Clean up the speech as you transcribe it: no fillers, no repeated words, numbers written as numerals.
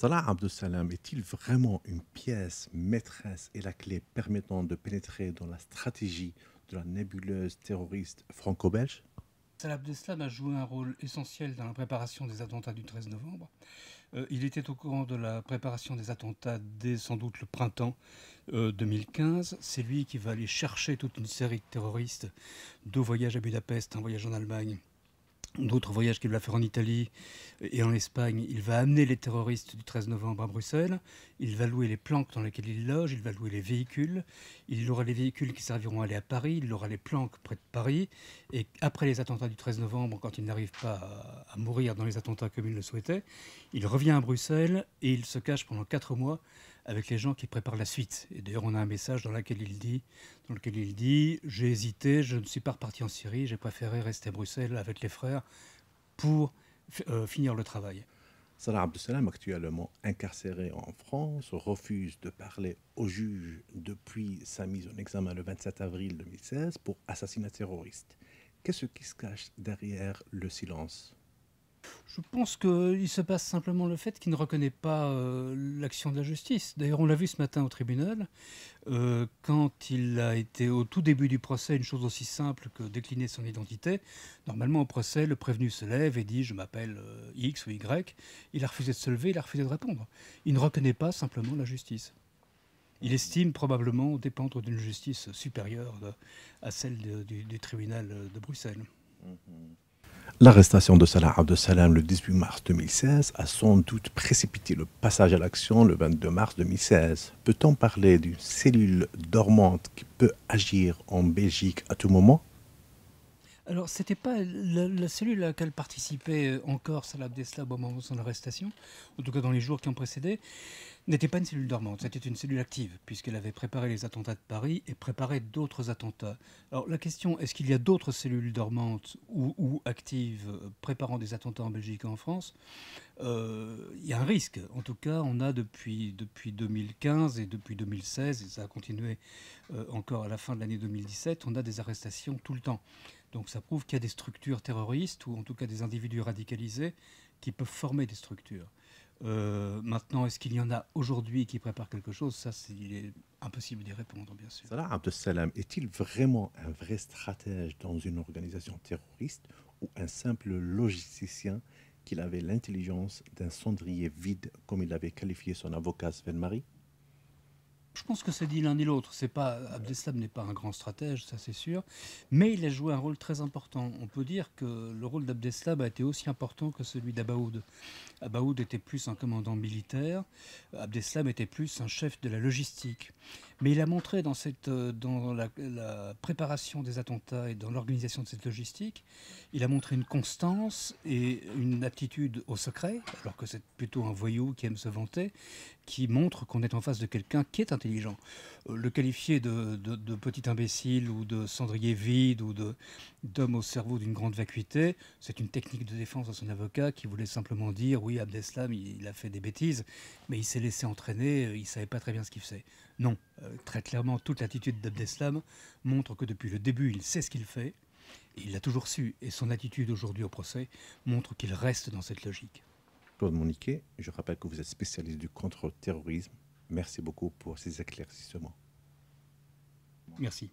Salah Abdeslam est-il vraiment une pièce maîtresse et la clé permettant de pénétrer dans la stratégie de la nébuleuse terroriste franco-belge? Salah Abdeslam a joué un rôle essentiel dans la préparation des attentats du 13 novembre. Il était au courant de la préparation des attentats dès sans doute le printemps 2015. C'est lui qui va aller chercher toute une série de terroristes, deux voyages à Budapest, un voyage en Allemagne, d'autres voyages qu'il va faire en Italie et en Espagne. Il va amener les terroristes du 13 novembre à Bruxelles. Il va louer les planques dans lesquelles il loge. Il va louer les véhicules. Il aura les véhicules qui serviront à aller à Paris. Il aura les planques près de Paris. Et après les attentats du 13 novembre, quand il n'arrive pas à mourir dans les attentats comme il le souhaitait, il revient à Bruxelles et il se cache pendant 4 mois avec les gens qui préparent la suite. Et d'ailleurs, on a un message dans lequel il dit « J'ai hésité, je ne suis pas reparti en Syrie, j'ai préféré rester à Bruxelles avec les frères pour finir le travail. » Salah Abdeslam, actuellement incarcéré en France, refuse de parler au juge depuis sa mise en examen le 27 avril 2016 pour assassinat terroriste. Qu'est-ce qui se cache derrière le silence? Je pense qu'il se passe simplement le fait qu'il ne reconnaît pas l'action de la justice. D'ailleurs, on l'a vu ce matin au tribunal, quand il a été au tout début du procès, une chose aussi simple que décliner son identité. Normalement, au procès, le prévenu se lève et dit « je m'appelle X ou Y ». Il a refusé de se lever, il a refusé de répondre. Il ne reconnaît pas simplement la justice. Il estime probablement dépendre d'une justice supérieure à celle du tribunal de Bruxelles. L'arrestation de Salah Abdeslam le 18 mars 2016 a sans doute précipité le passage à l'action le 22 mars 2016. Peut-on parler d'une cellule dormante qui peut agir en Belgique à tout moment? Alors, c'était pas la cellule à laquelle participait encore Salah Abdeslam au moment de son arrestation, en tout cas dans les jours qui ont précédé, n'était pas une cellule dormante, c'était une cellule active, puisqu'elle avait préparé les attentats de Paris et préparé d'autres attentats. Alors la question, est-ce qu'il y a d'autres cellules dormantes ou actives préparant des attentats en Belgique et en France? Il y a un risque. En tout cas, on a depuis 2015 et depuis 2016, et ça a continué encore à la fin de l'année 2017, on a des arrestations tout le temps. Donc ça prouve qu'il y a des structures terroristes, ou en tout cas des individus radicalisés, qui peuvent former des structures. Maintenant, est-ce qu'il y en a aujourd'hui qui préparent quelque chose? Ça, il est impossible d'y répondre, bien sûr. Salah Abdeslam est-il vraiment un vrai stratège dans une organisation terroriste ou un simple logisticien qu'il avait l'intelligence d'un cendrier vide, comme il avait qualifié son avocat Sven Marie? Je pense que c'est ni l'un ni l'autre. Abdeslam n'est pas un grand stratège, ça c'est sûr, mais il a joué un rôle très important. On peut dire que le rôle d'Abdeslam a été aussi important que celui d'Abaoud. Abaoud était plus un commandant militaire, Abdeslam était plus un chef de la logistique. Mais il a montré dans la préparation des attentats et dans l'organisation de cette logistique, il a montré une constance et une aptitude au secret, alors que c'est plutôt un voyou qui aime se vanter, qui montre qu'on est en face de quelqu'un qui est intelligent. Le qualifier de petit imbécile ou de cendrier vide ou d'homme au cerveau d'une grande vacuité, c'est une technique de défense de son avocat qui voulait simplement dire oui, Abdeslam, il a fait des bêtises, mais il s'est laissé entraîner, il ne savait pas très bien ce qu'il faisait. Non, très clairement, toute l'attitude d'Abdeslam montre que depuis le début, il sait ce qu'il fait, et il l'a toujours su, et son attitude aujourd'hui au procès montre qu'il reste dans cette logique. Claude Moniquet, je rappelle que vous êtes spécialiste du contre-terrorisme. Merci beaucoup pour ces éclaircissements. Merci.